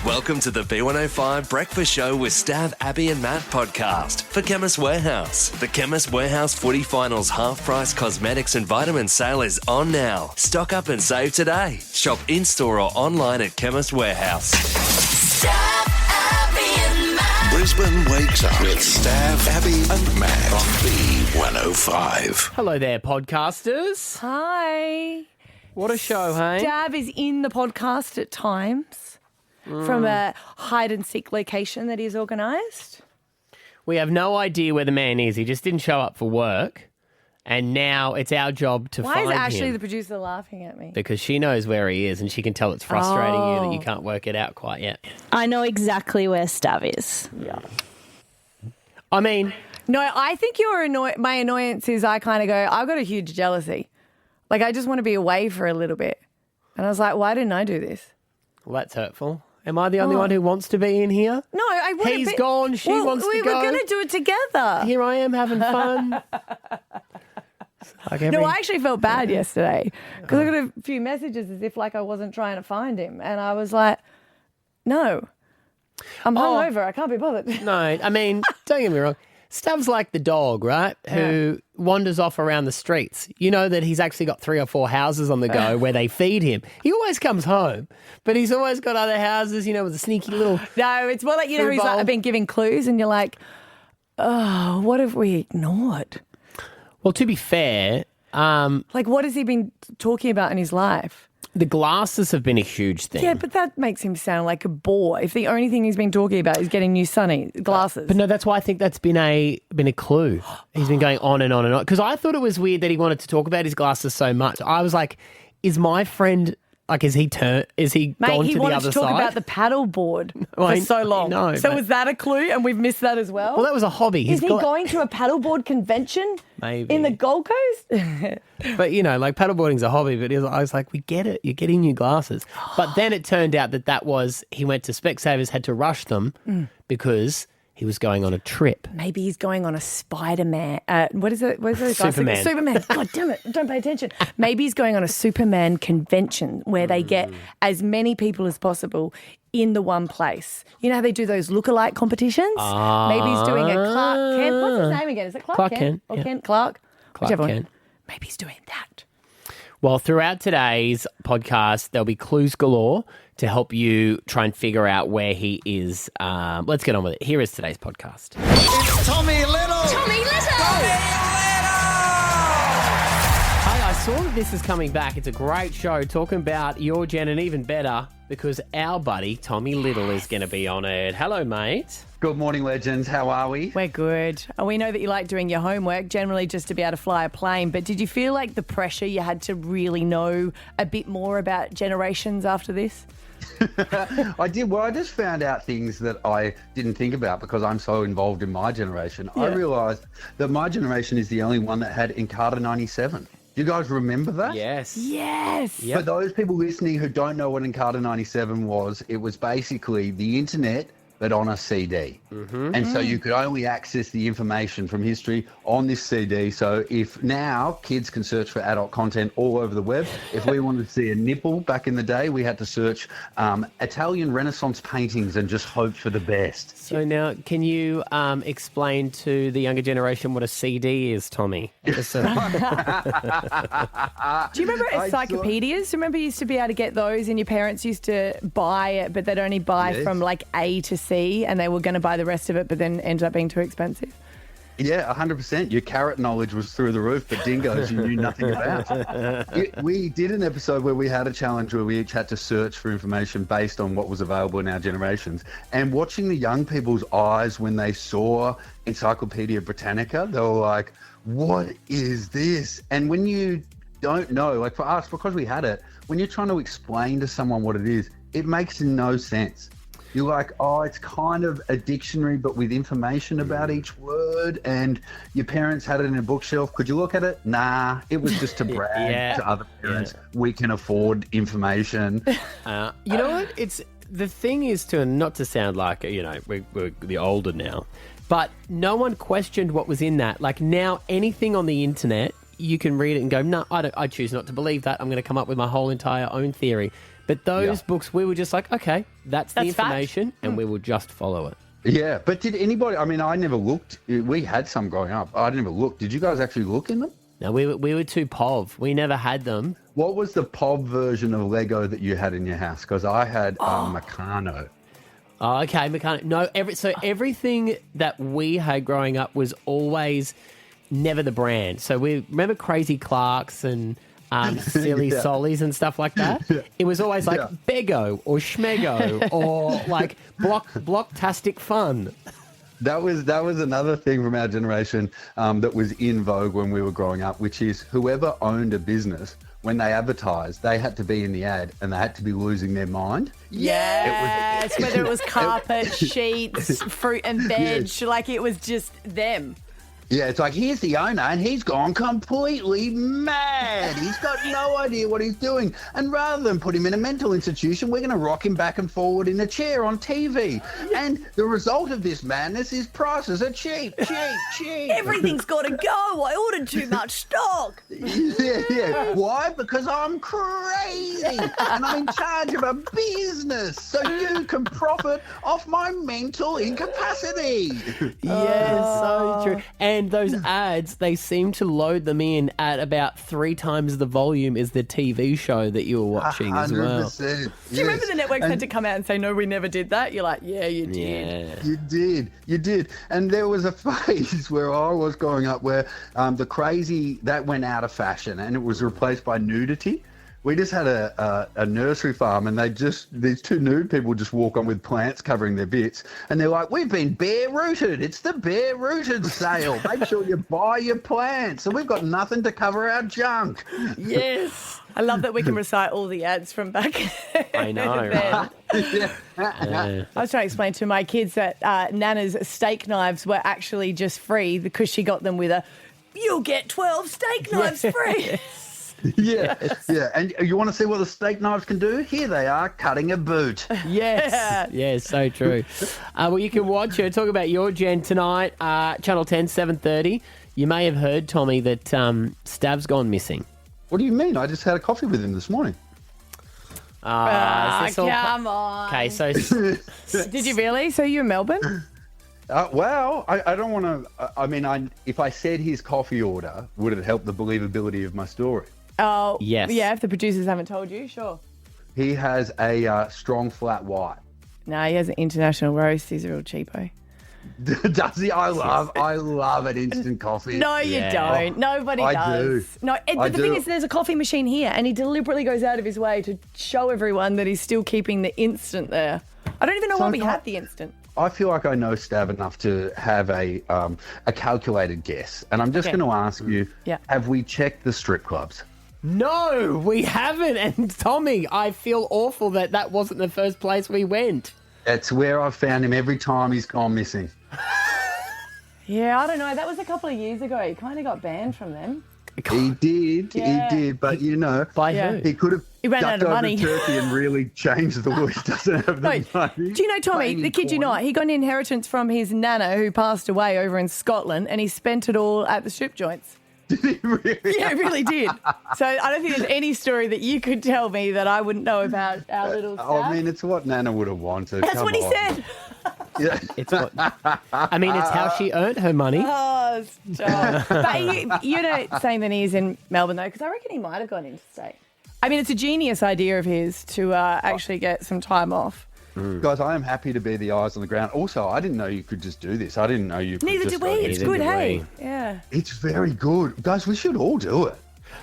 Welcome to the B105 Breakfast Show with Stav, Abby and Matt podcast for Chemist Warehouse. The Chemist Warehouse Footy Finals half-price cosmetics and vitamin sale is on now. Stock up and save today. Shop in-store or online at Chemist Warehouse. Stav, Abby and Matt. Brisbane wakes up with Stav, Abby and Matt on B105. Hello there, podcasters. Hi. What a show, hey? Stav is in the podcast at times from a hide-and-seek location that he's organised. We have no idea where the man is. He just didn't show up for work, and now it's our job to Why find is Ashley, him. the producer, laughing at me? Because she knows where he is, and she can tell it's frustrating you that you can't work it out quite yet. I know exactly where Stav is. Yeah. I mean, No, I think my annoyance is I kind of go, I've got a huge jealousy. Like, I just want to be away for a little bit. And I was like, why didn't I do this? well, that's hurtful. Am I the only one who wants to be in here? No, I want to He's gone, she wants to go. We were going to do it together. Here I am having fun. No, I actually felt bad yesterday because I got a few messages as if like I wasn't trying to find him. And I was like, no, I'm hungover. I can't be bothered. No, I mean, don't get me wrong. Stav's like the dog, right, who wanders off around the streets. You know that he's actually got 3 or 4 houses on the go where they feed him. He always comes home, but he's always got other houses, you know, with a sneaky little... No, it's more like, you know, he's like, I've been giving clues and you're like, oh, what have we ignored? Well, to be fair... like, what has he been talking about in his life? The glasses have been a huge thing. Yeah, but that makes him sound like a bore. If the only thing he's been talking about is getting new sunny glasses. But no, that's why I think that's been a clue. He's been going on and on and on. Because I thought it was weird that he wanted to talk about his glasses so much. I was like, is my friend... Like, is he gone to the other side? Mate, he wanted to talk about the paddle board for so long. No, so was that a clue and we've missed that as well? Well, that was a hobby. Is he going to a paddleboard convention? Maybe. In the Gold Coast? But, you know, like paddleboarding's a hobby, but I was like, we get it. You're getting new glasses. But then it turned out that was, he went to Specsavers, had to rush them because he was going on a trip. Maybe he's going on a Spider-Man. What is it? What is it? Superman. Superman. God damn it. Don't pay attention. Maybe he's going on a Superman convention where they get as many people as possible in the one place. You know how they do those lookalike competitions? Maybe he's doing a Clark Kent. What's his name again? Is it Clark Kent? Or yeah. Kent Clark? Whichever Kent. one. Maybe he's doing that. Well, throughout today's podcast, there'll be clues galore to help you try and figure out where he is. Let's get on with it. Here is today's podcast. It's Tommy Little. Tommy Little. Hey, I saw that this is coming back. It's a great show talking about your gen, and even better because our buddy Tommy Little is going to be on it. Hello, mate. Good morning, legends. How are we? We're good. And we know that you like doing your homework, generally just to be able to fly a plane. But did you feel like the pressure you had to really know a bit more about generations after this? I did. Well, I just found out things that I didn't think about because I'm so involved in my generation. I realised that my generation is the only one that had Encarta 97. Do you guys remember that? Yes. Yes. Yep. For those people listening who don't know what Encarta 97 was, it was basically the internet, but on a CD. And so you could only access the information from history on this CD. So if now kids can search for adult content all over the web, if we wanted to see a nipple back in the day, we had to search Italian Renaissance paintings and just hope for the best. So now, can you explain to the younger generation what a CD is, Tommy? Just so- Do you remember encyclopedias? Remember you used to be able to get those and your parents used to buy it, but they'd only buy from like A to C and they were going to buy the rest of it, but then ended up being too expensive? Yeah, 100%. Your carrot knowledge was through the roof, but dingoes you knew nothing about. We did an episode where we had a challenge where we each had to search for information based on what was available in our generations. And watching the young people's eyes when they saw Encyclopedia Britannica, they were like, what is this? And when you don't know, like for us, because we had it, when you're trying to explain to someone what it is, it makes no sense. You're like, oh, it's kind of a dictionary, but with information about each word. And your parents had it in a bookshelf. Could you look at it? Nah, it was just to brag to other parents. We can afford information. You know what? It's the thing is to not to sound like, you know, we're the older now, but no one questioned what was in that. Like now, anything on the internet, you can read it and go, no, I choose not to believe that. I'm going to come up with my whole entire own theory. But those books, we were just like, okay, that's the That's fact. information, and we will just follow it. Yeah, but did anybody? I mean, I never looked. We had some growing up. I never looked. Did you guys actually look in them? No, we were too POV. We never had them. What was the POV version of Lego that you had in your house? Because I had Meccano. Oh, okay, mechanic. No, everything that we had growing up was always never the brand. So we remember Crazy Clarks and Silly Sollies and stuff like that. It was always like Bego or Schmego or like Blocktastic Fun. That was another thing from our generation that was in vogue when we were growing up, which is whoever owned a business, when they advertised, they had to be in the ad and they had to be losing their mind. Yes, whether it was carpet, sheets, fruit and veg, like it was just them. Yeah, it's like, here's the owner and he's gone completely mad. He's got no idea what he's doing. And rather than put him in a mental institution, we're going to rock him back and forward in a chair on TV. And the result of this madness is prices are cheap. Everything's got to go. I ordered too much stock. Yeah. Why? Because I'm crazy and I'm in charge of a business so you can profit off my mental incapacity. Yes, so true. And those ads, they seem to load them in at about 3 times the volume as the TV show that you were watching as well. 100%. Do you remember the networks had to come out and say, no, we never did that? You're like, yeah, you did. Yeah. You did. And there was a phase where I was growing up where the crazy, that went out of fashion and it was replaced by nudity. We just had a nursery farm and these 2 nude people just walk on with plants covering their bits and they're like, we've been bare-rooted. It's the bare-rooted sale. Make sure you buy your plants. And we've got nothing to cover our junk. Yes. I love that we can recite all the ads from back I know, then. right? I was trying to explain to my kids that Nana's steak knives were actually just free because she got them with you'll get 12 steak knives free. Yeah. And you want to see what the steak knives can do? Here they are, cutting a boot. Yes. Yes, so true. Well, you can watch it. Talk about your gen tonight, Channel 10, 7:30. You may have heard, Tommy, that Stav's gone missing. What do you mean? I just had a coffee with him this morning. Come on. Okay, so Did you really? So you're in Melbourne? Well, I don't want to. I mean, if I said his coffee order, would it help the believability of my story? Oh, Yes. Yeah, if the producers haven't told you, sure. He has a strong flat white. No, he has an international roast. He's a real cheapo. Does he? I love an instant coffee. No, you don't. Nobody I does. do. No, I but the thing do. is, there's a coffee machine here, and he deliberately goes out of his way to show everyone that he's still keeping the instant there. I don't even know why we had the instant. I feel like I know Stav enough to have a calculated guess, and I'm just going to ask you: have we checked the strip clubs? no, we haven't. And Tommy, I feel awful that wasn't the first place we went. That's where I've found him every time he's gone missing. Yeah, I don't know. That was a couple of years ago. He kind of got banned from them. He did, but By Yeah. who? he could have He ran ducked out of over money. Turkey and really changed the world. He doesn't have the money. Do you know, Tommy, the kid you not, he got an inheritance from his nana who passed away over in Scotland, and he spent it all at the strip joints. Did he really? Yeah, he really did. So I don't think there's any story that you could tell me that I wouldn't know about our little Stav. Oh, I mean, it's what Nana would have wanted. That's Come what he on. said. Yeah. It's what, I mean, it's how she earned her money. Oh, stop. But you're not saying that he's in Melbourne, though, because I reckon he might have gone interstate. I mean, it's a genius idea of his to actually get some time off. Guys, I am happy to be the eyes on the ground. Also, I didn't know you could just do this. I didn't know you could Neither just did go we. here. It's Neither good, did hey? we. Yeah. It's very good. Guys, we should all do it.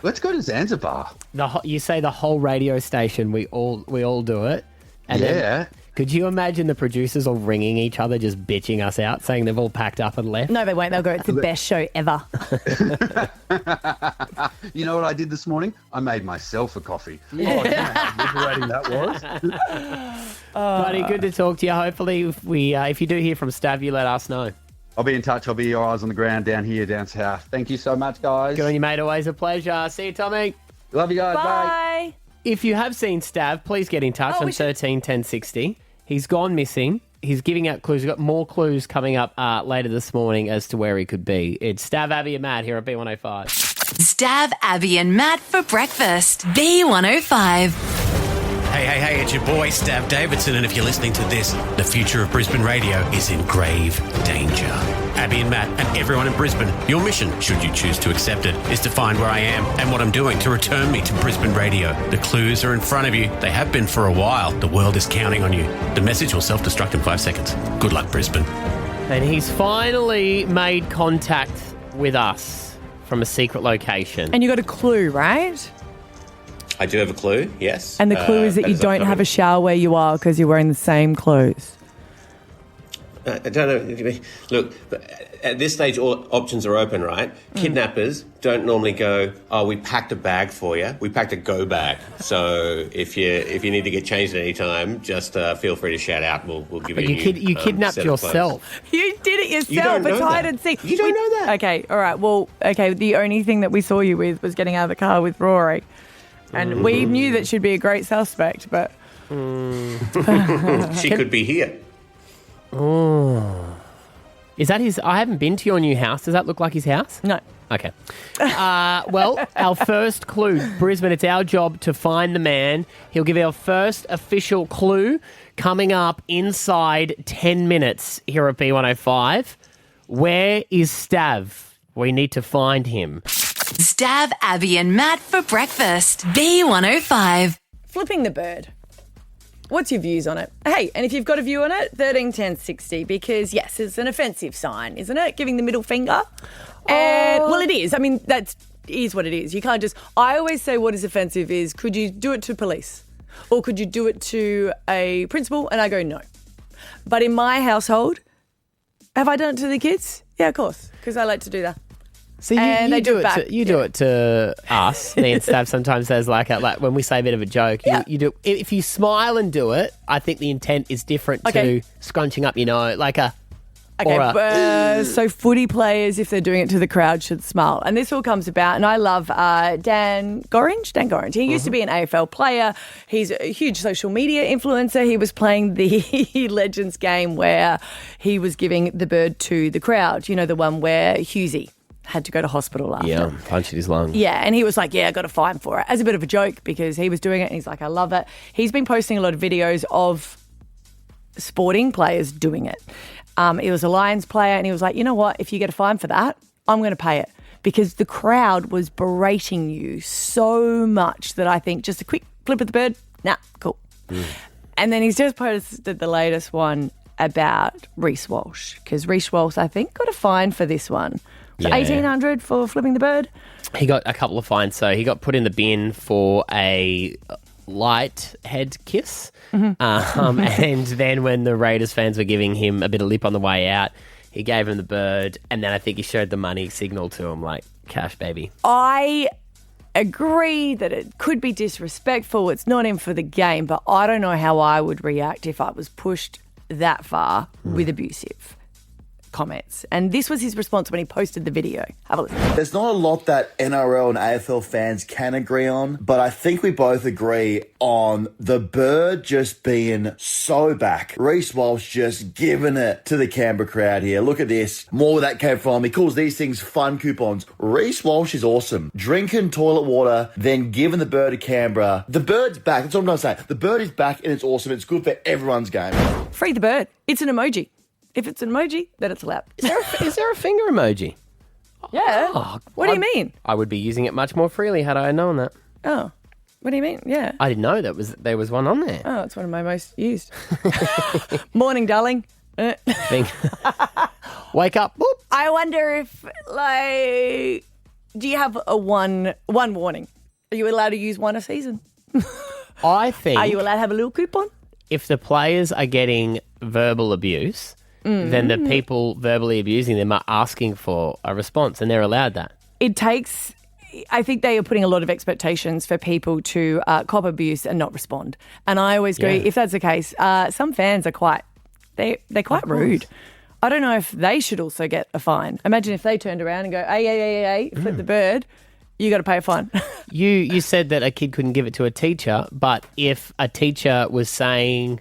Let's go to Zanzibar. You say the whole radio station, we all do it. And Yeah. then, could you imagine the producers all ringing each other, just bitching us out, saying they've all packed up and left? No, they won't. They'll go, it's the best show ever. You know what I did this morning? I made myself a coffee. Oh, do you know how liberating that was? Buddy, good to talk to you. Hopefully, if you do hear from Stav, you let us know. I'll be in touch. I'll be your eyes on the ground down here, down south. Thank you so much, guys. Good on you, mate. Always a pleasure. See you, Tommy. Love you guys. Bye. Bye. If you have seen Stav, please get in touch on 13 10 60. He's gone missing. He's giving out clues. We've got more clues coming up later this morning as to where he could be. It's Stav, Abby and Matt here at B105. Stav, Abby and Matt for breakfast. B105. Hey, it's your boy, Stav Davidson, and if you're listening to this, the future of Brisbane radio is in grave danger. Abby and Matt and everyone in Brisbane, your mission, should you choose to accept it, is to find where I am and what I'm doing to return me to Brisbane radio. The clues are in front of you. They have been for a while. The world is counting on you. The message will self-destruct in 5 seconds. Good luck, Brisbane. And he's finally made contact with us from a secret location. And you got a clue, right? I do have a clue, yes. And the clue is that you don't have a shower where you are because you're wearing the same clothes. I don't know. Look, at this stage, all options are open, right? Kidnappers don't normally go, oh, we packed a bag for you. We packed a go bag. So if you need to get changed at any time, just feel free to shout out. We'll give you a new You kidnapped set of clothes. yourself. You did it yourself. You don't know It's hide that. and seek. You don't know that. Okay, all right. Well, okay, the only thing that we saw you with was getting out of the car with Rory. And we knew that she'd be a great suspect, but... She could be here. Oh. Is that his... I haven't been to your new house. Does that look like his house? No. Okay. Well, our first clue, Brisbane, it's our job to find the man. He'll give our first official clue coming up inside 10 minutes here at B105. Where is Stav? We need to find him. Stav, Abby and Matt for breakfast. B105. Flipping the bird. What's your views on it? Hey, and if you've got a view on it, 13 10 60, because yes, it's an offensive sign, isn't it? Giving the middle finger. And well, it is. I mean, that is what it is. You can't just... I always say what is offensive is, could you do it to police? Or could you do it to a principal? And I go, no. But in my household, have I done it to the kids? Yeah, of course, because I like to do that. So And you they do it back. do it to us. Me and Stav sometimes there's like when we say a bit of a joke. Yeah. You do if you smile and do it. I think the intent is different Okay. to scrunching up your nose like a. Okay, or a- so footy players, if they're doing it to the crowd, should smile. And this all comes about, and I love Dan Gorringe. He used to be an AFL player. He's a huge social media influencer. He was playing the Legends game where he was giving the bird to the crowd. You know, the one where Hughesy had to go to hospital after. Yeah, punched his lung. Yeah, and he was like, yeah, I got a fine for it, as a bit of a joke because he was doing it and he's like, I love it. He's been posting a lot of videos of sporting players doing it. He was a Lions player and he was like, you know what, if you get a fine for that, I'm going to pay it because the crowd was berating you so much that I think just a quick flip of the bird, nah, cool. And then he's just posted the latest one about Reece Walsh because Reece Walsh, I think, got a fine for this one. Yeah. 1,800 for flipping the bird. He got a couple of fines. So he got put in the bin for a light head kiss. And then when the Raiders fans were giving him a bit of lip on the way out, he gave him the bird. And then I think he showed the money signal to him, like, cash, baby. I agree that it could be disrespectful. It's not in for the game, but I don't know how I would react if I was pushed that far with abusive comments. And this was his response when he posted the video. Have a listen. There's not a lot that NRL and AFL fans can agree on, but I think we both agree on the bird just being so back. Reece Walsh just giving it to the Canberra crowd here. Look at this. More where that came from. He calls these things fun coupons. Reece Walsh is awesome. Drinking toilet water, then giving the bird to Canberra. The bird's back. That's what I'm saying. The bird is back and it's awesome. It's good for everyone's game. Free the bird. It's an emoji. If it's an emoji, then it's allowed. Is there a finger emoji? Yeah. Oh, What do you mean? I would be using it much more freely had I known that. Oh. What do you mean? Yeah. I didn't know there was one on there. Oh, it's one of my most used. Morning, darling. Thing. Wake up. Boop. I wonder if, like, do you have a one warning? Are you allowed to use one a season? I think Are you allowed to have a little coupon? if the players are getting verbal abuse, then the people verbally abusing them are asking for a response, and they're allowed that. It takes... I think they are putting a lot of expectations for people to cop abuse and not respond. And I always go, if that's the case, some fans are they're quite rude. I don't know if they should also get a fine. Imagine if they turned around and go, hey, flip the bird, you got to pay a fine. You said that a kid couldn't give it to a teacher, but if a teacher was saying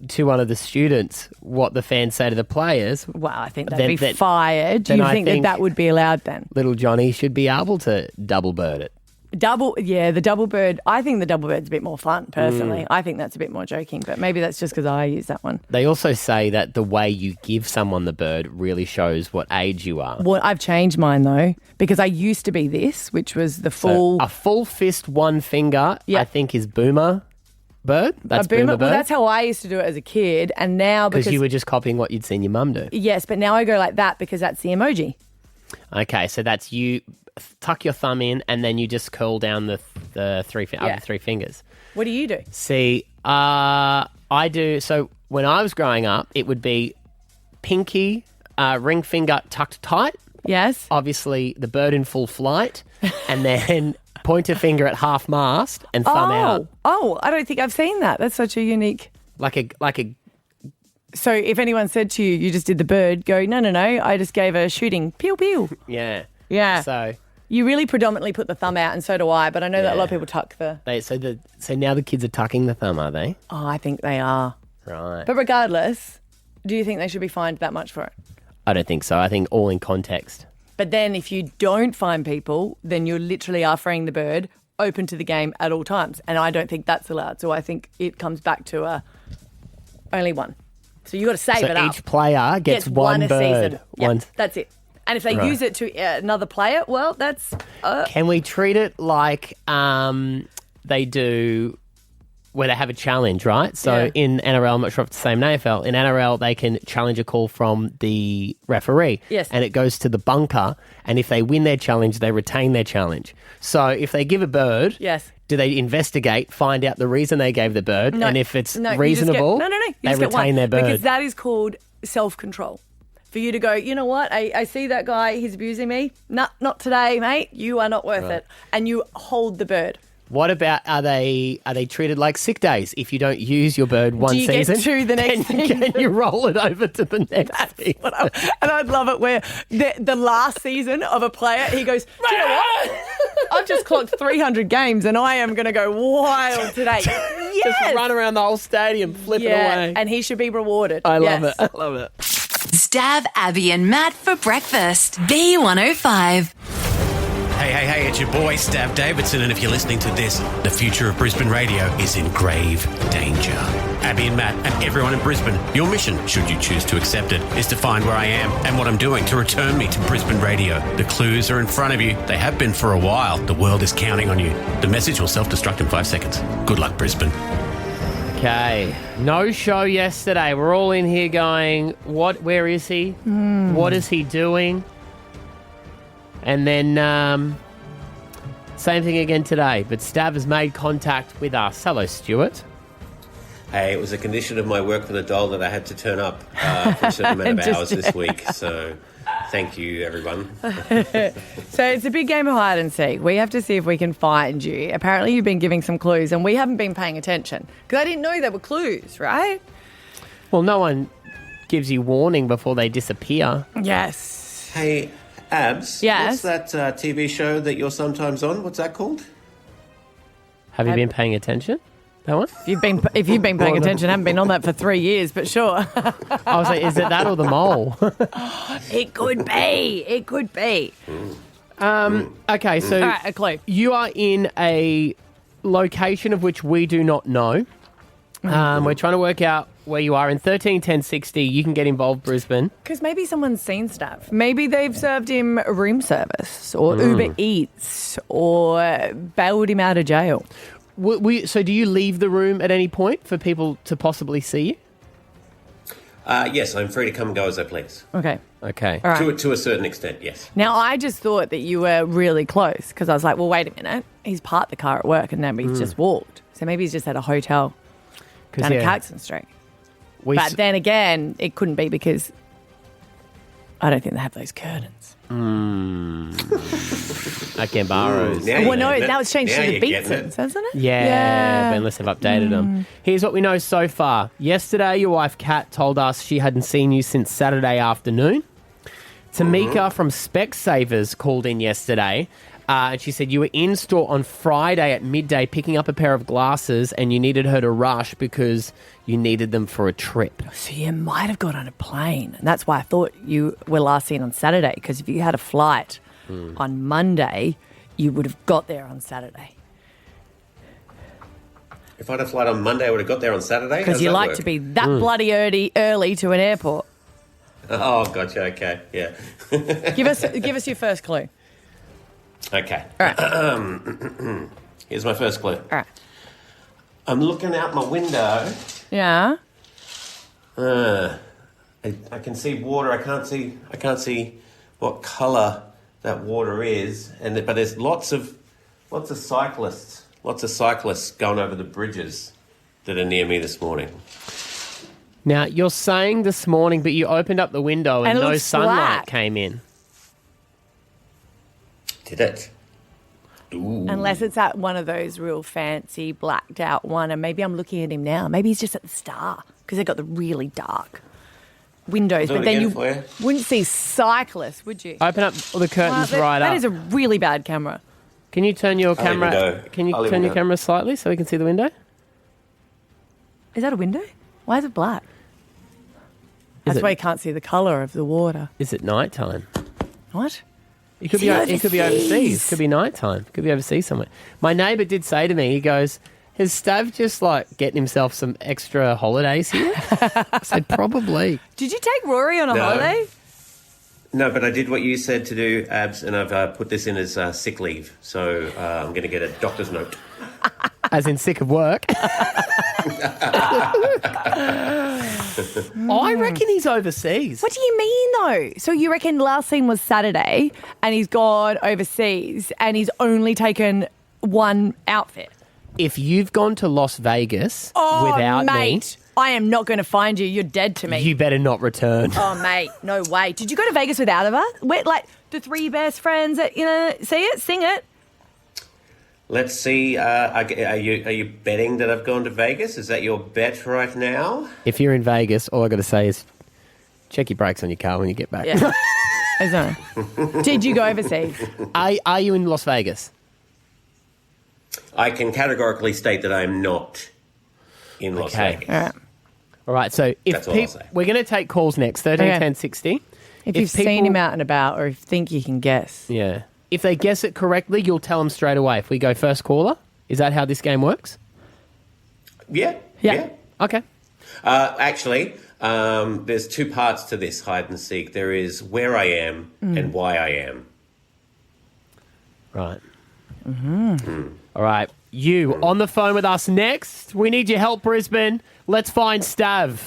to one of the students what the fans say to the players... Well, I think they'd be fired. Do you think that would be allowed then? Little Johnny should be able to double bird it. The double bird. I think the double bird's a bit more fun, personally. I think that's a bit more joking, but maybe that's just because I use that one. They also say that the way you give someone the bird really shows what age you are. Well, I've changed mine, though, because I used to be this, which was the full... So a full fist, one finger, I think is boomer bird. That's boomer bird. Well, that's how I used to do it as a kid, and now because... Because you were just copying what you'd seen your mum do. Yes, but now I go like that because that's the emoji. Okay, so that's you... Tuck your thumb in and then you just curl down the three fingers. What do you do? See, I do. So when I was growing up, it would be pinky, ring finger tucked tight. Yes. Obviously, the bird in full flight, and then pointer finger at half mast and thumb out. Oh, I don't think I've seen that. That's such a unique. Like a. So if anyone said to you, you just did the bird, go, no, I just gave a shooting, pew pew. Yeah. Yeah. So. You really predominantly put the thumb out, and so do I, but I know that a lot of people tuck the... So now the kids are tucking the thumb, are they? Oh, I think they are. Right. But regardless, do you think they should be fined that much for it? I don't think so. I think all in context. But then if you don't fine people, then you literally are freeing the bird open to the game at all times, and I don't think that's allowed. So I think it comes back to only one. So you got to save it up. So each player gets one a bird. Season. That's it. And if they use it to another player, well, that's... Can we treat it like they do where they have a challenge, right? So in NRL, I'm not sure if it's the same in AFL, in NRL they can challenge a call from the referee. Yes. And it goes to the bunker, and if they win their challenge, they retain their challenge. So if they give a bird... Yes. Do they investigate, find out the reason they gave the bird, No. and if it's No, reasonable, they retain their bird? Because that is called self-control. For you to go, you know what, I see that guy, he's abusing me. Not today, mate. You are not worth it. And you hold the bird. What about, are they treated like sick days? If you don't use your bird one season, get to the next can you roll it over to the next season? And I'd love it where the last season of a player, he goes, do you know what? I've just clocked 300 games and I am going to go wild today. Yes. Just run around the whole stadium, flip it away. And he should be rewarded. I love it. Stav, Abby and Matt for breakfast. B105. Hey, it's your boy, Stav Davidson, and if you're listening to this, the future of Brisbane radio is in grave danger. Abby and Matt and everyone in Brisbane, your mission, should you choose to accept it, is to find where I am and what I'm doing to return me to Brisbane radio. The clues are in front of you. They have been for a while. The world is counting on you. The message will self-destruct in 5 seconds. Good luck, Brisbane. Okay, no show yesterday. We're all in here going, where is he? What is he doing? And then same thing again today, but Stav has made contact with us. Hello, Stuart. Hey, it was a condition of my work for the doll that I had to turn up for a certain amount of hours this week, so thank you, everyone. So it's a big game of hide and seek. We have to see if we can find you. Apparently you've been giving some clues and we haven't been paying attention because I didn't know there were clues, right? Well, no one gives you warning before they disappear. Yes. Hey, Abs, yes. What's that TV show that you're sometimes on? What's that called? Have you been paying attention? That one? If you've been paying attention, I haven't been on that for 3 years, but sure. I was like, is it that or the mole? It could be. It could be. Okay, so all right, a clue. You are in a location of which we do not know. We're trying to work out where you are. In 13 10 60, you can get involved, Brisbane. Because maybe someone's seen Stav. Maybe they've served him room service or Uber Eats or bailed him out of jail. So do you leave the room at any point for people to possibly see you? Yes, I'm free to come and go as I please. Okay. All right. To a certain extent, yes. Now, I just thought that you were really close because I was like, well, wait a minute. He's parked the car at work and then he's just walked. So maybe he's just at a hotel down at Caxton Street. But then again, it couldn't be because I don't think they have those curtains. At Gambaro's. Well, no, now it's changed to the Beatsons, hasn't it? Yeah, but unless they've updated them. Here's what we know so far. Yesterday, your wife, Kat, told us she hadn't seen you since Saturday afternoon. Tamika from Specsavers called in yesterday. And she said you were in store on Friday at midday picking up a pair of glasses and you needed her to rush because you needed them for a trip. So you might have got on a plane. And that's why I thought you were last seen on Saturday because if you had a flight on Monday, you would have got there on Saturday. If I had a flight on Monday, I would have got there on Saturday? Because you like to be that bloody early to an airport. Oh, gotcha. Okay, yeah. Give us your first clue. Okay. All right. Here's my first clue. All right. I'm looking out my window. Yeah. I can see water. I can't see what colour that water is. But there's lots of cyclists. Lots of cyclists going over the bridges that are near me this morning. Now, you're saying this morning, but you opened up the window and no sunlight black. came in. Did it? Ooh. Unless it's at one of those real fancy blacked out one, and maybe I'm looking at him now. Maybe he's just at the Star because they've got the really dark windows. But then you wouldn't see cyclists, would you? Open up the curtains right up. That is a really bad camera. Can you turn your camera? Can you turn your camera slightly so we can see the window? Is that a window? Why is it black? That's why you can't see the colour of the water. Is it nighttime? What? It could be overseas. It could be nighttime. It could be overseas somewhere. My neighbour did say to me, he goes, "Has Stav just getting himself some extra holidays here?" I said, "Probably." Did you take Rory on a holiday? No, but I did what you said to do, Abs, and I've put this in as sick leave. So I'm going to get a doctor's note. As in sick of work. I reckon he's overseas. What do you mean, though? So you reckon last scene was Saturday and he's gone overseas and he's only taken one outfit? If you've gone to Las Vegas without mate, I am not going to find you. You're dead to me. You better not return. Oh, mate, no way. Did you go to Vegas without her? Like the three best friends that, see it, sing it? Let's see. Are you betting that I've gone to Vegas? Is that your bet right now? If you're in Vegas, all I got to say is check your brakes on your car when you get back. Yeah. Did you go overseas? Are you in Las Vegas? I can categorically state that I am not in Las Vegas. All right. So if we're going to take calls next, 13, 10, 60. If you've seen him out and about, or if you think you can guess. Yeah. If they guess it correctly, you'll tell them straight away. If we go first caller, is that how this game works? Yeah. Okay. Actually, there's two parts to this hide and seek. There is where I am and why I am. Right. All right. You on the phone with us next. We need your help, Brisbane. Let's find Stav.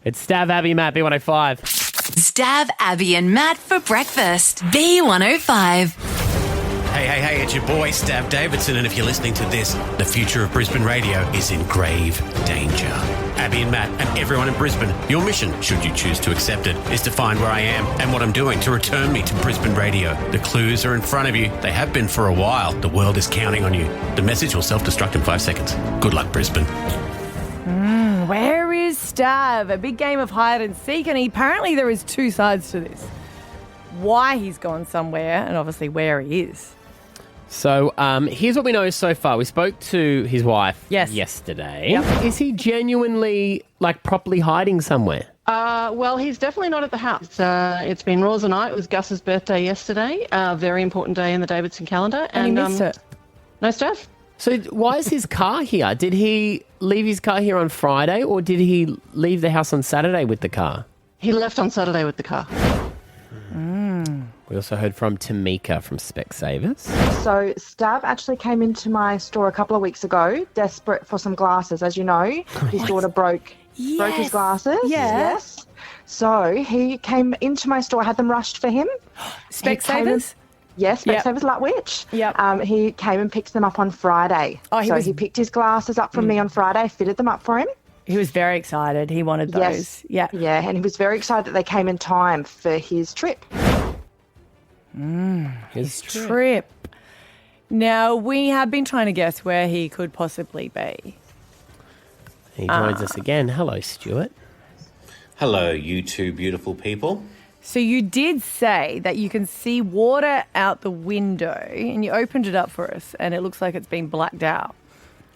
It's Stav, Abby, Matt, B105. Stav, Abby and Matt for breakfast. B105. Hey, it's your boy, Stav Davidson, and if you're listening to this, the future of Brisbane radio is in grave danger. Abby and Matt and everyone in Brisbane, your mission, should you choose to accept it, is to find where I am and what I'm doing to return me to Brisbane radio. The clues are in front of you. They have been for a while. The world is counting on you. The message will self-destruct in 5 seconds. Good luck, Brisbane. Where is Stav? A big game of hide and seek, and apparently there is two sides to this. Why he's gone somewhere, and obviously where he is. So here's what we know so far. We spoke to his wife yesterday. Yep. Is he genuinely, properly hiding somewhere? Well, he's definitely not at the house. It's been Rosa night. It was Gus's birthday yesterday. Very important day in the Davidson calendar. And he missed it. No stuff. So why is his car here? Did he leave his car here on Friday, or did he leave the house on Saturday with the car? He left on Saturday with the car. We also heard from Tamika from Specsavers. So Stav actually came into my store a couple of weeks ago, desperate for some glasses. As you know, his daughter broke his glasses. Yes. So he came into my store, had them rushed for him. Specsavers? Yes, Specsavers Lutwich. Yep. He came and picked them up on Friday. He picked his glasses up from me on Friday, fitted them up for him. He was very excited. He wanted those. Yes. Yeah, and he was very excited that they came in time for his trip. His trip. Now, we have been trying to guess where he could possibly be. He joins us again. Hello, Stuart. Hello, you two beautiful people. So you did say that you can see water out the window, and you opened it up for us, and it looks like it's been blacked out.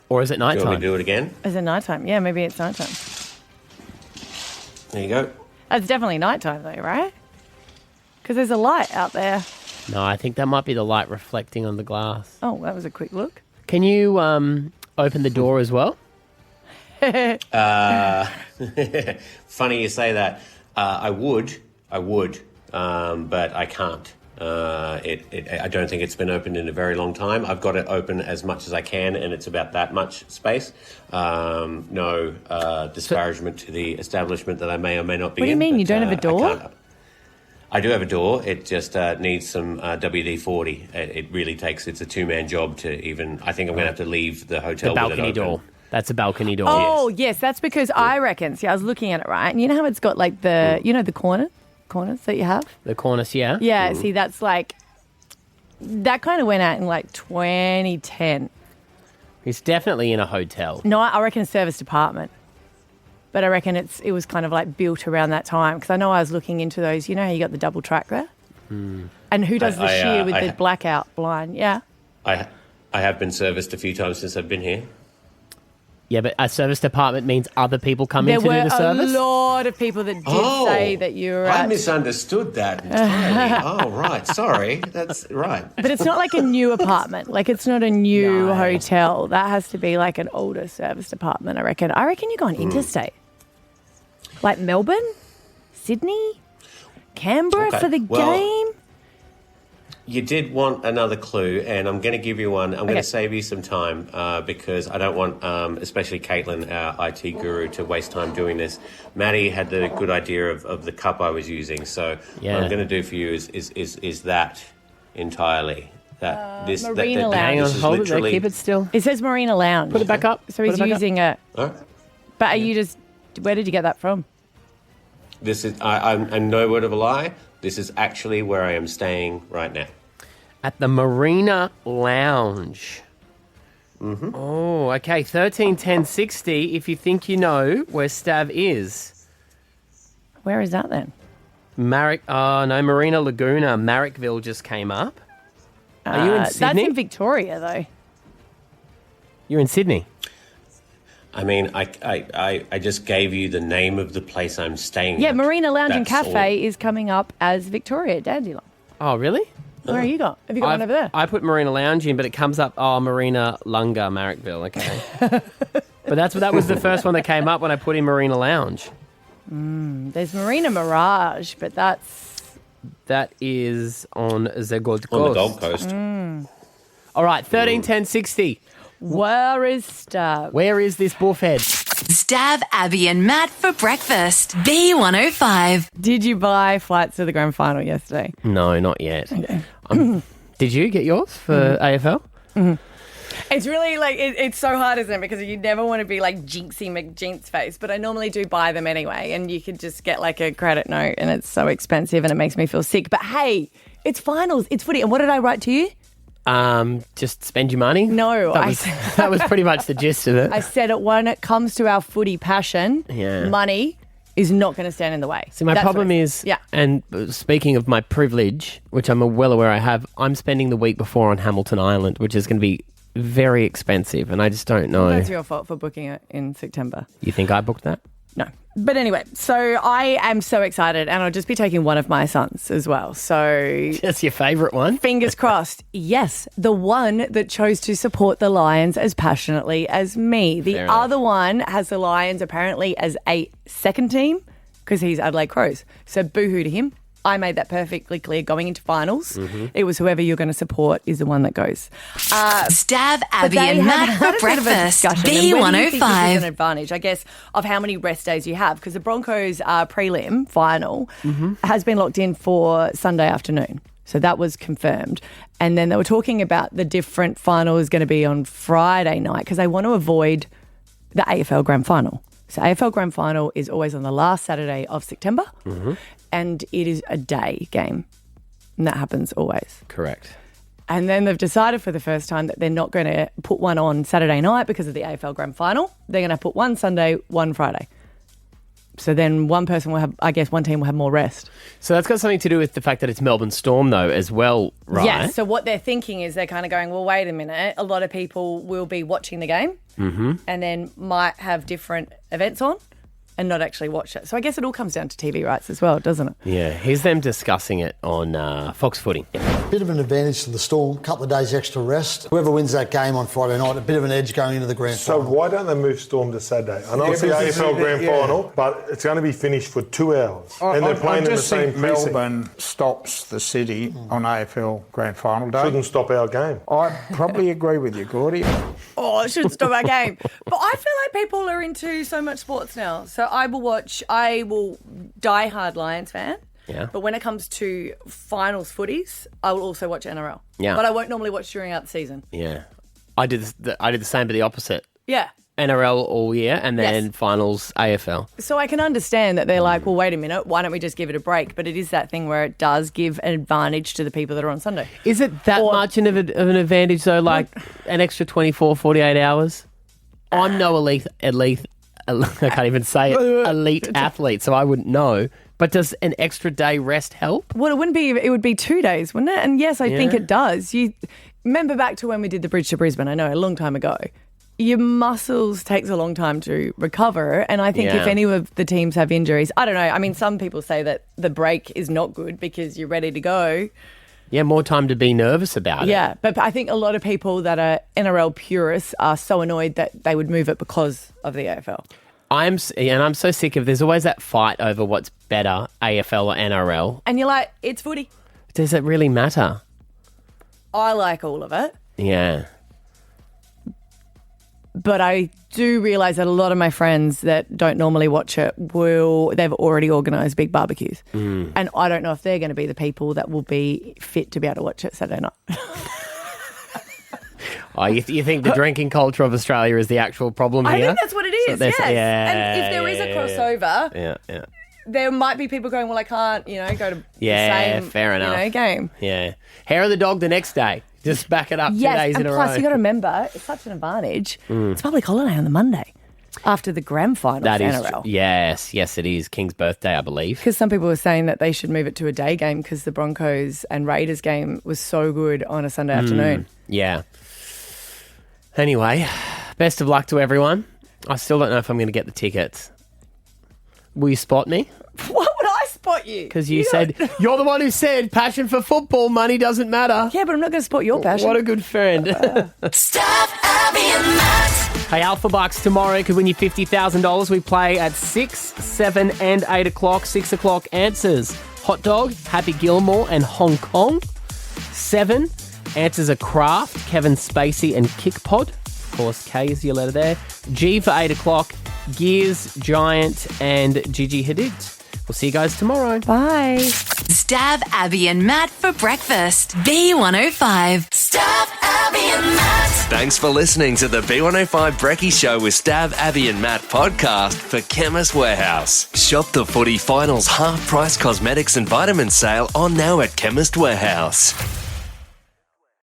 Or is it nighttime? Do you want me to do it again? Is it nighttime? Yeah, maybe it's nighttime. There you go. It's definitely nighttime though, right? Because there's a light out there. No, I think that might be the light reflecting on the glass. Oh, that was a quick look. Can you open the door as well? Funny you say that. I would, but I can't. I don't think it's been opened in a very long time. I've got it open as much as I can, and it's about that much space. No disparagement to the establishment that I may or may not be in. What do you mean? You don't have a door? I do have a door. It just needs some WD-40. It really takes... It's a two-man job to even... I think I'm going to have to leave the hotel The with it balcony open. door. That's a balcony door. Oh, yes, that's because I reckon... See, I was looking at it, right? And you know how it's got like the... You know the corners that you have? The cornice, yeah. Yeah, see, that's like... That kind of went out in like 2010. It's definitely in a hotel. No, I reckon a service department. But I reckon it was kind of like built around that time because I know I was looking into those. You know how you got the double track there? Mm. And who does the shear with the blackout blind? Yeah. I have been serviced a few times since I've been here. Yeah, but a service department means other people come in to do the service? There were a lot of people that did say that you were I misunderstood that entirely. Oh, right. Sorry. That's right. But it's not like a new apartment. Like, it's not a new hotel. That has to be like an older service department, I reckon. I reckon you're going interstate. Like Melbourne, Sydney, Canberra for the game. You did want another clue, and I'm going to give you one. I'm going to save you some time because I don't want, especially Caitlin, our IT guru, to waste time doing this. Maddie had the good idea of the cup I was using, so what I'm going to do for you is that entirely. Marina Lounge. Hang on, hold it there, keep it still. It says Marina Lounge. Put it back up. So he's using it. Huh? But are you just... Where did you get that from? This is, I'm no word of a lie, this is actually where I am staying right now. At the Marina Lounge. Mm-hmm. Oh, okay. 131060, if you think you know where Stav is. Where is that then? Marina Laguna. Marrickville just came up. Are you in Sydney? That's in Victoria, though. You're in Sydney? I mean, I just gave you the name of the place I'm staying Yeah, at. Marina Lounge and That's Cafe is coming up as Victoria Dandelion. Oh, really? Where are you got? Have you got one over there? I put Marina Lounge in, but it comes up, Marina Lunga, Marrickville. Okay. But that was the first one that came up when I put in Marina Lounge. There's Marina Mirage, but that is on the Gold Coast. On the Gold Coast. All right, 131060. Where is Stav? Where is this bullhead? Stav, Abby and Matt for breakfast. B105. Did you buy flights to the grand final yesterday? No, not yet. Okay. Did you get yours for AFL? Mm-hmm. It's really like, it's so hard, isn't it? Because you never want to be like Jinxie McJinx face, but I normally do buy them anyway. And you could just get like a credit note and it's so expensive and it makes me feel sick. But hey, it's finals, it's footy. And what did I write to you? Just spend your money? No. That was pretty much the gist of it. I said it when it comes to our footy passion, money is not going to stand in the way. See, my problem is, and speaking of my privilege, which I'm well aware I have, I'm spending the week before on Hamilton Island, which is going to be very expensive, and I just don't know. That's your fault for booking it in September. You think I booked that? No. But anyway, so I am so excited, and I'll just be taking one of my sons as well. So that's your favourite one? Fingers crossed. Yes, the one that chose to support the Lions as passionately as me. The other one has the Lions apparently as a second team because he's Adelaide Crows. So boo-hoo to him. I made that perfectly clear going into finals. Mm-hmm. It was whoever you're going to support is the one that goes. Stav, Abby and Matt for breakfast. B105. An advantage, I guess, of how many rest days you have because the Broncos prelim final has been locked in for Sunday afternoon. So that was confirmed. And then they were talking about the different final is going to be on Friday night because they want to avoid the AFL Grand Final. So AFL Grand Final is always on the last Saturday of September. Mm-hmm. And it is a day game. And that happens always. Correct. And then they've decided for the first time that they're not going to put one on Saturday night because of the AFL Grand Final. They're going to put one Sunday, one Friday. So then one person will have, I guess one team will have more rest. So that's got something to do with the fact that it's Melbourne Storm, though, as well, right? Yeah, so what they're thinking is they're kind of going, well, wait a minute. A lot of people will be watching the game and then might have different events on. and not actually watch it. So I guess it all comes down to TV rights as well, doesn't it? Yeah, here's them discussing it on Fox Footy. Bit of an advantage to the Storm, a couple of days extra rest. Whoever wins that game on Friday night, a bit of an edge going into the grand final. So why don't they move Storm to Saturday? I know it's the AFL grand final, but it's going to be finished for 2 hours. And they're playing in the same precinct. Melbourne stops the city on AFL grand final day. Shouldn't stop our game. I probably agree with you, Gordy. Oh, it should stop our game. But I feel like people are into so much sports now. So I will die hard Lions fan. Yeah. But when it comes to finals footies, I will also watch NRL. Yeah. But I won't normally watch during the season. Yeah. I did the same, but the opposite. Yeah. NRL all year and then finals AFL. So I can understand that they're like, well, wait a minute, why don't we just give it a break? But it is that thing where it does give an advantage to the people that are on Sunday. Is it that much of an advantage, though, like an extra 24, 48 hours? I'm no elite, I can't even say it, elite athlete, so I wouldn't know. But does an extra day rest help? Well, it would be 2 days, wouldn't it? And yes, I think it does. You remember back to when we did the Bridge to Brisbane, I know, a long time ago. Your muscles takes a long time to recover. And I think if any of the teams have injuries, I don't know. I mean, some people say that the break is not good because you're ready to go. Yeah, more time to be nervous about it. Yeah, but I think a lot of people that are NRL purists are so annoyed that they would move it because of the AFL. I'm so sick of, there's always that fight over what's better, AFL or NRL. And you're like, it's footy. Does it really matter? I like all of it. Yeah. But I do realise that a lot of my friends that don't normally watch it they've already organised big barbecues. And I don't know if they're going to be the people that will be fit to be able to watch it Saturday night. Oh, you think the drinking culture of Australia is the actual problem here? I think that's what it is, yes. And if there is a crossover, there might be people going, well, I can't, go to the same fair enough. Game. Yeah. Hair of the dog the next day. Just back it up 2 days in a row. And plus, you got to remember, it's such an advantage. It's public holiday on the Monday after the grand final for NRL. Yes, it is. King's birthday, I believe. Because some people were saying that they should move it to a day game because the Broncos and Raiders game was so good on a Sunday afternoon. Yeah. Anyway, best of luck to everyone. I still don't know if I'm going to get the tickets. Will you spot me? What would I spot you? Because you're the one who said passion for football, money doesn't matter. Yeah, but I'm not going to spot your passion. What a good friend. Stav, Abby and Matt. Hey, Alpha Bucks tomorrow could win you $50,000. We play at 6, 7 and 8 o'clock. 6 o'clock answers. Hot Dog, Happy Gilmore and Hong Kong. 7 answers are Kraft, Kevin Spacey and Kickpod. Of course, K is your letter there. G for 8 o'clock, Gears, Giant and Gigi Hadid. We'll see you guys tomorrow. Bye. Stav, Abby and Matt for breakfast. B105. Stav, Abby and Matt. Thanks for listening to the B105 Brekkie Show with Stav, Abby and Matt podcast for Chemist Warehouse. Shop the footy finals half-price cosmetics and vitamin sale on now at Chemist Warehouse.